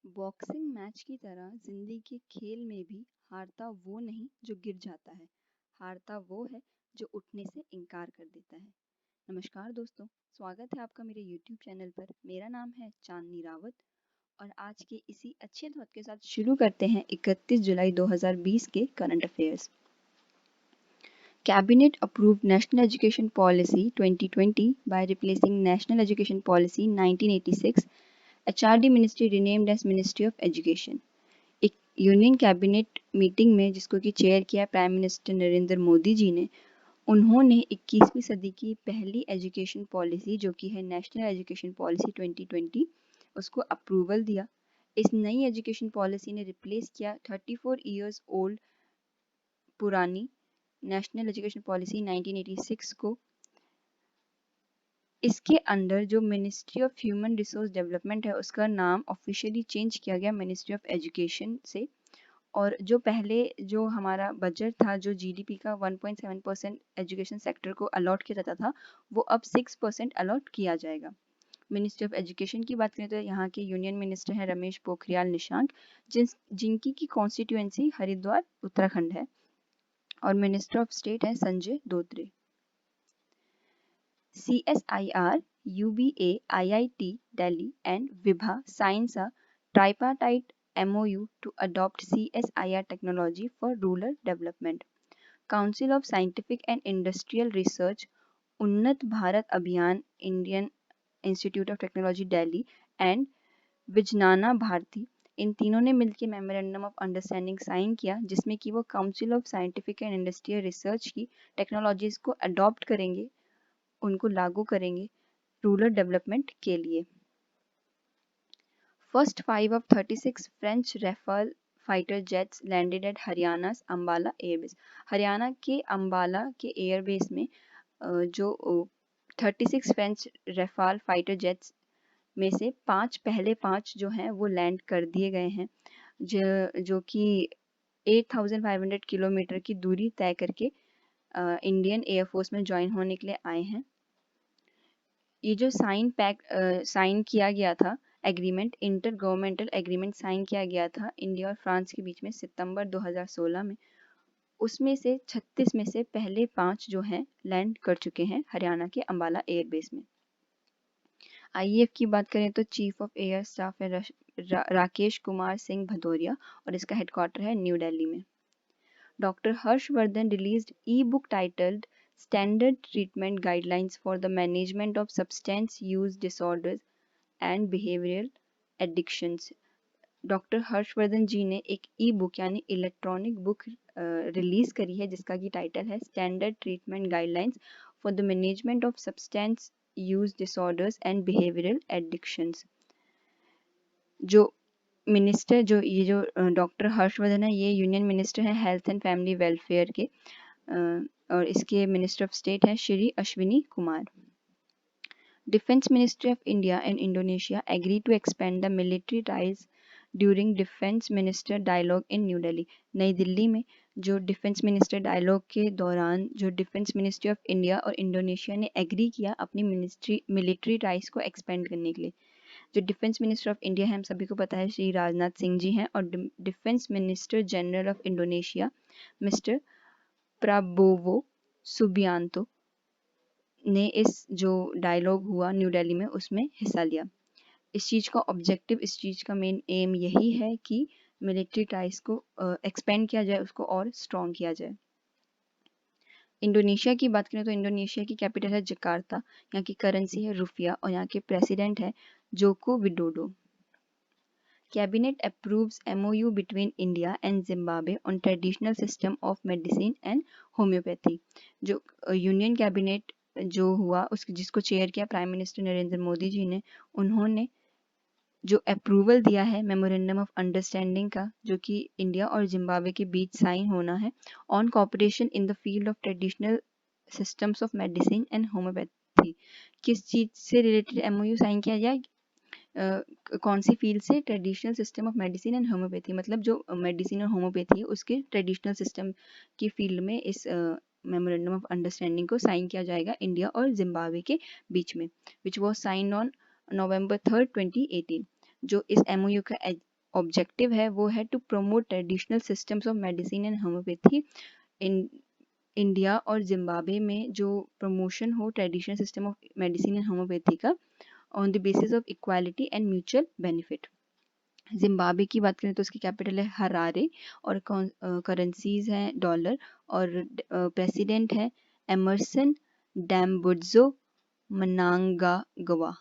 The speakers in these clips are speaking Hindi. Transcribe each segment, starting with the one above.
बॉक्सिंग मैच की तरह जिंदगी के खेल में भी हारता वो नहीं जो गिर जाता है, हारता वो है जो उठने से इनकार कर देता है। नमस्कार दोस्तों, स्वागत है आपका मेरे YouTube चैनल पर। मेरा नाम है चांदनी रावत और आज के इसी अच्छे थॉट के साथ शुरू करते हैं 31 जुलाई 2020 के current affairs. Cabinet approved National Education Policy 2020 by replacing National Education Policy 1986. HRD Ministry renamed as Ministry of Education. एक यूनियन कैबिनेट मीटिंग में जिसको कि चेयर किया प्राइम मिनिस्टर नरेंद्र मोदी जी ने, उन्होंने 21वीं सदी की पहली एजुकेशन पॉलिसी जो कि है नेशनल एजुकेशन पॉलिसी 2020 उसको अप्रूवल दिया। इस नई एजुकेशन पॉलिसी ने रिप्लेस किया 34 इयर्स ओल्ड पुरानी नेशनल एजुकेशन पॉलिसी 1986 को। इसके अंडर जो ministry of human resource development है उसका नाम ऑफिशियली चेंज किया गया मिनिस्ट्री ऑफ एजुकेशन से। और जो पहले जो हमारा बजट था, जो जीडीपी का 1.7% एजुकेशन सेक्टर को अलॉट किया जाता था, वो अब 6% अलॉट किया जाएगा। मिनिस्ट्री ऑफ एजुकेशन की बात करें तो यहाँ के यूनियन मिनिस्टर हैं रमेश पोखरियाल निशंक, जिनकी की कॉन्स्टिट्यूएंसी हरिद्वार उत्तराखंड है, और मिनिस्टर ऑफ स्टेट है Sanjay Dhotre. CSIR, UBA, IIT Delhi and Vibha signs a tripartite MOU to adopt CSIR technology for rural development. Council of Scientific and Industrial Research, Unnat Bharat Abhiyan, Indian institute of technology Delhi and Vijnana Bharati, इन तीनों ने मिलकर मेमोरेंडम ऑफ अंडरस्टैंडिंग साइन किया, जिसमें कि वो council of scientific and industrial research की टेक्नोलॉजीज को अडॉप्ट करेंगे, उनको लागू करेंगे रूरल डेवलपमेंट के लिए। First 5 of 36 French Rafale fighter jets landed at Haryana Ambala airbase. Haryana के अंबाला के एयरबेस में जो 36 फ्रेंच रैफाल फाइटर जेट्स में से पहले पाँच जो हैं वो लैंड कर दिए गए हैं, जो कि 8500 किलोमीटर की दूरी तय करके इंडियन एयरफोर्स में ज्वाइन होने के लिए आए हैं। ये जो साइन किया गया था agreement, intergovernmental agreement sign किया गया था इंडिया और फ्रांस के बीच में सितंबर 2016 में, उसमें से 36 में से पहले 5 जो हैं लैंड कर चुके हैं हरियाणा के अंबाला एयरबेस में। आईएएफ की बात करें तो चीफ ऑफ एयर स्टाफ है राकेश कुमार सिंह भदौरिया और इसका हेडक्वार्टर है न्यू दिल्ली में। Dr. Harshvardhan released e-book titled Standard Treatment Guidelines for the Management of Substance Use Disorders and Behavioral Addictions. Doctor Harshvardhan ji ने एक ई बुक यानी इलेक्ट्रॉनिक बुक रिलीज करी है जिसका की टाइटल है standard treatment guidelines for the management of substance use disorders and behavioural addictions. जो मिनिस्टर ये जो डॉक्टर हर्षवर्धन है, ये यूनियन मिनिस्टर हैं हेल्थ एंड फैमिली वेलफेयर के, और इसके मिनिस्टर ऑफ स्टेट है Shri Ashwini Kumar. Defence ministry of India and Indonesia agree to expand the military ties during defence minister dialogue in New Delhi. नई दिल्ली में जो डिफेंस मिनिस्टर डायलॉग के दौरान जो डिफेंस मिनिस्ट्री ऑफ इंडिया और इंडोनेशिया ने एग्री किया अपनी मिलिट्री टाइज को एक्सपेंड करने के लिए। जो डिफेंस मिनिस्टर ऑफ इंडिया है हम सभी को पता है श्री राजनाथ सिंह जी हैं, और defence minister general of Indonesia mister Prabowo Subianto ने इस जो डायलॉग हुआ न्यू दिल्ली में उसमें हिस्सा लिया। इस चीज़ का ऑब्जेक्टिव, इस चीज़ का मेन एम यही है कि मिलिट्री टाइज को एक्सपेंड किया जाए, उसको और स्ट्रॉन्ग किया जाए। इंडोनेशिया की बात करें तो इंडोनेशिया की कैपिटल है जकार्ता, यहाँ की करेंसी है रुपया और यहाँ के प्रेसिडेंट है Joko Widodo. Cabinet approves MOU between India and Zimbabwe on traditional system of medicine and homeopathy. जो यूनियन कैबिनेट जो हुआ उसके जिसको चेयर किया प्राइम मिनिस्टर नरेंद्र मोदी जी ने, उन्होंने जो अप्रूवल दिया है मेमोरेंडम ऑफ अंडरस्टैंडिंग का, जो कि इंडिया और जिम्बाब्वे के बीच साइन होना है, on cooperation in the field of traditional systems of medicine and homeopathy. किस चीज़ से रिलेटेड एमओयू साइन किया जाए, कौन सी फील्ड से? Traditional system of medicine and homeopathy, मतलब जो मेडिसिन और होम्योपैथी है उसके ट्रेडिशनल सिस्टम की फील्ड में इस मेमोरेंडम ऑफ अंडरस्टैंडिंग को साइन किया जाएगा इंडिया और जिम्बाब्वे के बीच में, which was sign on November 3rd 2018। जो इस एमओयू का ऑब्जेक्टिव है वो है to promote traditional systems of medicine and homoeopathy in India और जिम्बाब्वे में, जो प्रमोशन हो traditional system of medicine and homoeopathy का on the basis of equality and mutual benefit. Zimbabwe की बात करें तो उसकी कैपिटल है हरारे और करेंसीज हैं डॉलर और प्रेसिडेंट है Emerson डैम्बुड्जो मनांगागवा।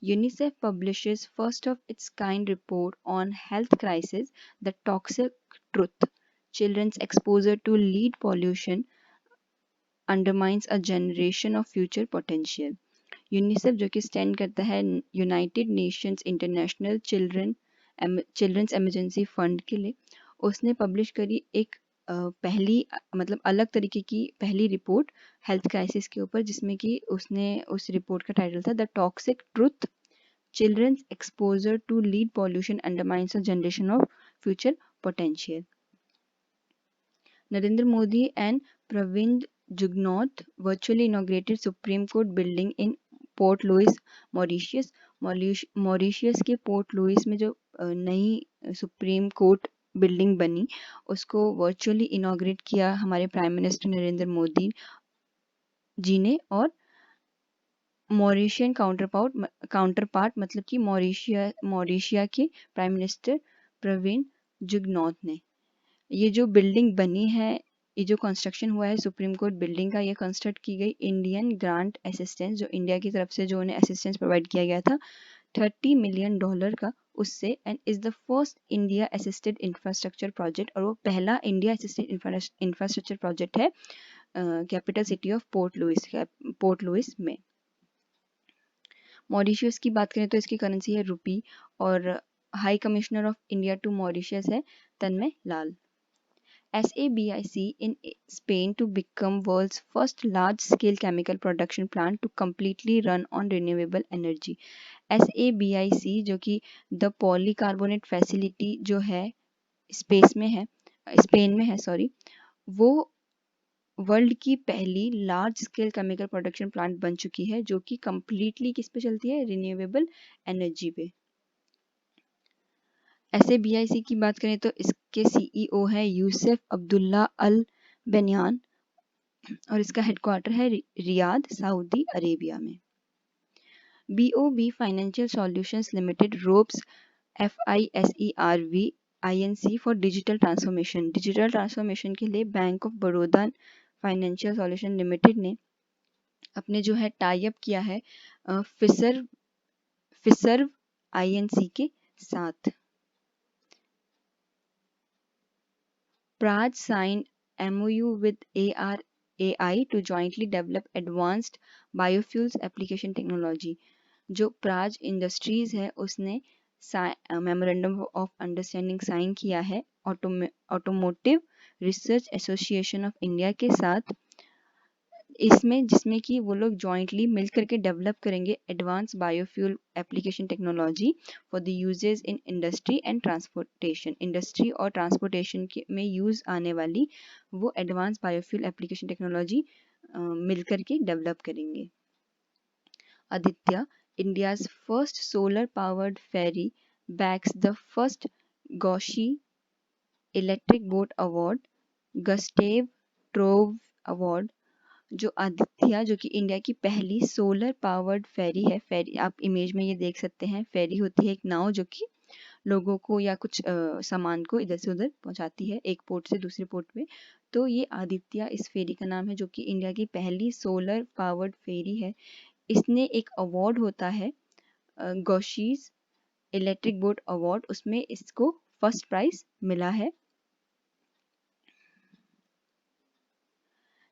UNICEF publishes first of its kind report on health crisis, The Toxic Truth. Children's exposure to lead pollution undermines a generation of future potential. UNICEF जो कि स्टैंड करता है United Nations International Children's Emergency Fund के लिए, उसने पब्लिश करी एक पहली मतलब अलग तरीके की पहली रिपोर्ट हेल्थ क्राइसिस के ऊपर, जिसमें कि उसने उस रिपोर्ट का टाइटल था the toxic truth, children's exposure to lead pollution undermines a generation of future potential. Narendra Modi and Pravind Jugnauth virtually inaugurated Supreme Court building in Port Louis, Mauritius. Mauritius के पोर्ट लुइस में जो नई सुप्रीम कोर्ट बिल्डिंग बनी उसको वर्चुअली इनॉग्रेट किया हमारे प्राइम मिनिस्टर नरेंद्र मोदी जी ने, और मॉरिशियन काउंटरपार्ट मतलब कि मॉरिशिया के प्राइम मिनिस्टर प्रवीण जुगनौथ ने। ये जो बिल्डिंग बनी है, ये जो कंस्ट्रक्शन हुआ है सुप्रीम कोर्ट बिल्डिंग का, ये कंस्ट्रक्ट की गई इंडियन ग्रांट असिस्टेंस, जो इंडिया की तरफ से जो उन्हें असिस्टेंस प्रोवाइड किया गया था $30 मिलियन का उससे, and is the first India assisted infrastructure project, और वो पहला इंडिया असिस्टेड इंफ्रास्ट्रक्चर प्रोजेक्ट है capital city of Port Louis में। मॉरिशियस की बात करें तो इसकी करेंसी है रुपी और high commissioner of India to Mauritius है तन्मय लाल। SABIC in Spain to become world's first large-scale chemical production plant to completely run on renewable energy. SABIC जो कि द पॉलीकार्बोनेट फैसिलिटी जो है स्पेन में है सॉरी, वो वर्ल्ड की पहली large scale chemical production plant बन चुकी है जो कि कंप्लीटली किस पे चलती है, रिन्यूएबल एनर्जी पे। SABIC की बात करें तो इसके CEO है यूसुफ अब्दुल्ला अल बेनियान और इसका हेडक्वार्टर है रियाद, सऊदी अरेबिया में। BOB financial solutions limited ropes FISERV INC for digital transformation. Digital transformation के लिए bank of Baroda financial solution limited ने अपने जो है टाई अप किया है फिसर्व INC के साथ। Praj signed MOU with ARAI to jointly develop advanced biofuels application technology. जो प्राज इंडस्ट्रीज है उसने मेमोरेंडम ऑफ अंडरस्टैंडिंग साइन किया है automotive research association of India के साथ, इसमें जिसमें कि वो लोग जॉइंटली मिल करके डेवलप करेंगे advance biofuel application technology for the uses in industry and transportation. Industry और ट्रांसपोर्टेशन में यूज आने वाली वो एडवांस बायोफ्यूल एप्लीकेशन टेक्नोलॉजी मिल करके डेवलप करेंगे। Aditya, India's first solar-powered ferry, bags the first Gauzy Electric Boat Award, Gustav Trove Award। जो आदित्य जो कि इंडिया की पहली सोलर पावर्ड फेरी है, फेरी आप इमेज में ये देख सकते हैं, फेरी होती है एक नाव जो कि लोगों को या कुछ सामान को इधर से उधर पहुंचाती है एक पोर्ट से दूसरे पोर्ट पे, तो ये आदित्य इस फेरी का नाम है जो कि इंडिया की पहली सोलर पावर्ड फेरी है। इसने एक अवार्ड होता है गौशीज इलेक्ट्रिक बोट अवार्ड, उसमें इसको फर्स्ट प्राइज मिला है।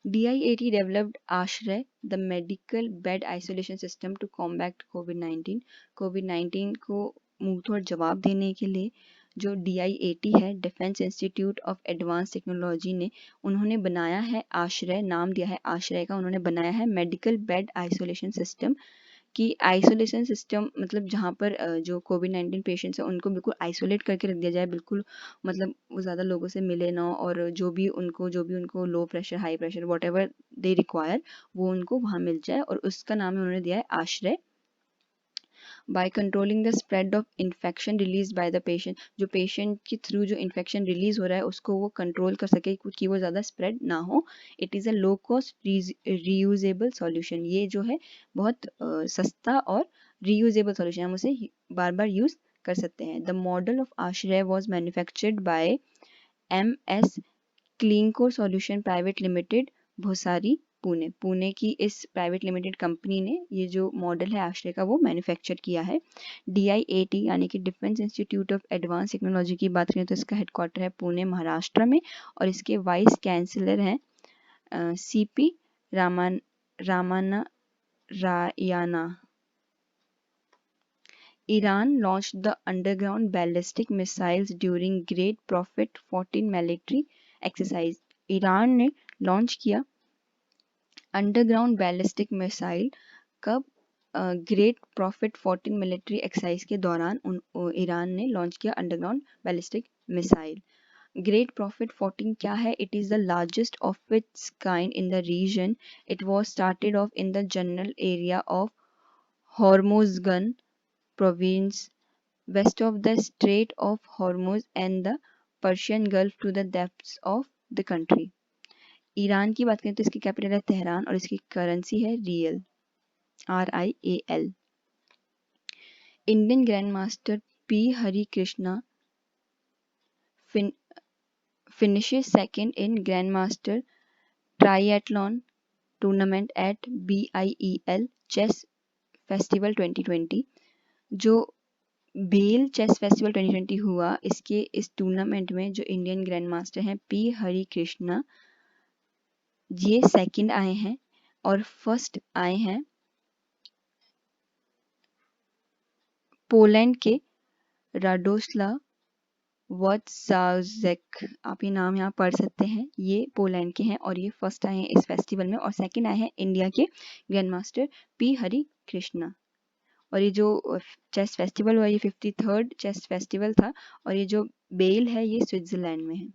DIAT developed Ashray, the medical bed isolation system to combat COVID-19। COVID-19 को मुंहतोड़ जवाब देने के लिए जो DIAT है, defence institute of advance technology ने उन्होंने बनाया है आश्रय, नाम दिया है आश्रय का, उन्होंने बनाया है मेडिकल बेड आइसोलेशन सिस्टम कि आइसोलेशन सिस्टम मतलब जहाँ पर जो कोविड-19 पेशेंट्स हैं उनको बिल्कुल आइसोलेट करके रख दिया जाए, बिल्कुल मतलब वो ज़्यादा लोगों से मिले ना, और जो भी उनको low pressure high pressure whatever they require वो उनको वहाँ मिल जाए, और उसका नाम उन्होंने दिया है आश्रय। By controlling the spread of infection release by the patient, जो पेशेंट के थ्रू जो इन्फेक्शन रिलीज हो रहा है उसको वो कंट्रोल कर सके कि वो ज़्यादा स्प्रेड ना हो। It is a low cost reusable solution, ये जो है बहुत सस्ता और रीयूजेबल सॉल्यूशन, हम उसे बार बार यूज़ कर सकते हैं। The model of Ashray was manufactured by MS Cleancore solution private limited, Bhosari, Pune. Pune की इस प्राइवेट लिमिटेड कंपनी ने ये जो मॉडल है आश्रय का वो मैन्युफैक्चर किया है। DIAT यानी कि defence institute of advance technology की बात करें तो इसका हेडक्वार्टर है पुणे महाराष्ट्र में, और इसके वाइस कैंसलर हैं CP Ramana Rayana. Iran launched the underground ballistic missiles during Great Prophet 14 military exercise। Iran ने लॉन्च किया अंडरग्राउंड बैलिस्टिक मिसाइल कब? ग्रेट प्रॉफिट 14 मिलिट्री एक्सरसाइज के दौरान ईरान ने लॉन्च किया underground ballistic missile. Great Prophet 14 क्या है? It is the largest of its kind in the region. It was started off in the general area of Hormozgan province west of the Strait of Hormuz and the Persian Gulf to the depths of the country। Iran की बात करें तो इसकी कैपिटल है तेहरान और इसकी करेंसी है real, RIAL। Indian grand master P Hari Krishna finishes second in Grandmaster Triathlon tournament at BIEL Chess Festival 2020। जो बेल चेस फेस्टिवल 2020 हुआ, इसके इस टूर्नामेंट में जो इंडियन ग्रैंड मास्टर हैं P हरि कृष्णा, ये सेकंड आए हैं और फर्स्ट आए हैं पोलैंड के राडोस्लाव वोत्साजेक। आप ये नाम यहाँ पढ़ सकते हैं, ये पोलैंड के हैं और ये फर्स्ट आए हैं इस फेस्टिवल में, और सेकंड आए हैं इंडिया के grand master P Hari Krishna. और ये जो चेस फेस्टिवल हुआ ये 53rd चेस फेस्टिवल था, और ये जो बेल है ये स्विट्जरलैंड में है।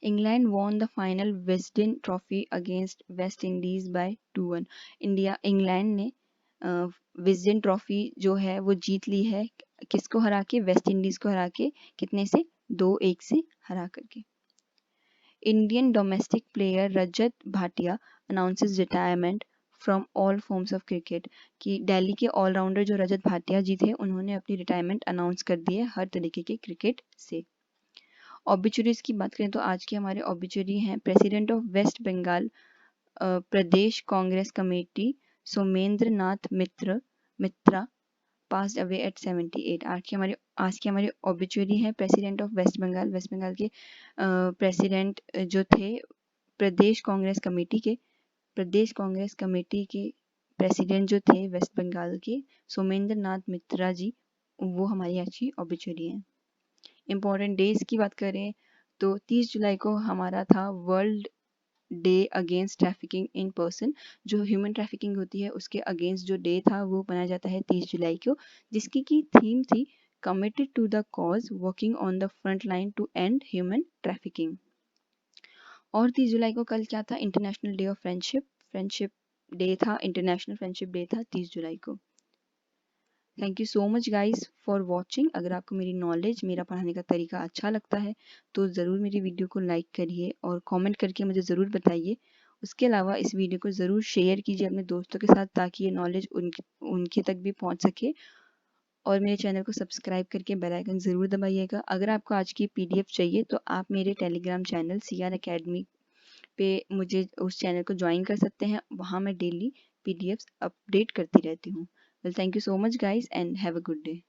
England won the final Wisden trophy against West Indies by 2-1। England ने विस्डन ट्रॉफी जो है वो जीत ली है, किसको हरा के? वेस्ट इंडीज को हरा के। कितने से? 2-1 से हरा करके। Indian domestic player Rajat Bhatia announces retirement from all forms of cricket, कि दिल्ली के ऑलराउंडर जो रजत भाटिया जी थे उन्होंने अपनी रिटायरमेंट अनाउंस कर दी है हर तरीके के क्रिकेट से। ऑबिचुरीज की बात करें तो आज के हमारे ऑबिचुरी हैं president of West Bengal Pradesh Congress committee Somendra Nath Mitra passed away at 78। आज के हमारे ऑबिचुरी हैं प्रेसिडेंट ऑफ वेस्ट बंगाल के प्रेसिडेंट जो थे प्रदेश कांग्रेस कमेटी के प्रेसिडेंट जो थे वेस्ट बंगाल के सोमेंद्र नाथ मित्रा जी, वो हमारी अच्छी ऑबिचुरी हैं। इम्पॉर्टेंट डेज की बात करें तो 30 जुलाई को हमारा था world day against trafficking in person, जो ह्यूमन ट्रैफिकिंग होती है उसके अगेंस्ट जो डे था वो मनाया जाता है 30 जुलाई को, जिसकी की थीम थी committed to the cause working on the front line to end human trafficking. और 30 जुलाई को कल क्या था? International day of friendship day था, इंटरनेशनल फ्रेंडशिप डे था 30 जुलाई को। Thank you so much guys for watching. अगर आपको मेरी नॉलेज, मेरा पढ़ाने का तरीका अच्छा लगता है तो ज़रूर मेरी वीडियो को लाइक करिए और कमेंट करके मुझे ज़रूर बताइए। उसके अलावा इस वीडियो को ज़रूर शेयर कीजिए अपने दोस्तों के साथ ताकि ये नॉलेज उनके तक भी पहुंच सके, और मेरे चैनल को सब्सक्राइब करके बेल आइकन ज़रूर दबाइएगा। अगर आपको आज की PDF चाहिए तो आप मेरे टेलीग्राम चैनल CR Academy पे मुझे उस चैनल को ज्वाइन कर सकते हैं, वहाँ मैं डेली PDFs अपडेट करती रहती हूँ। Well thank you so much guys and have a good day.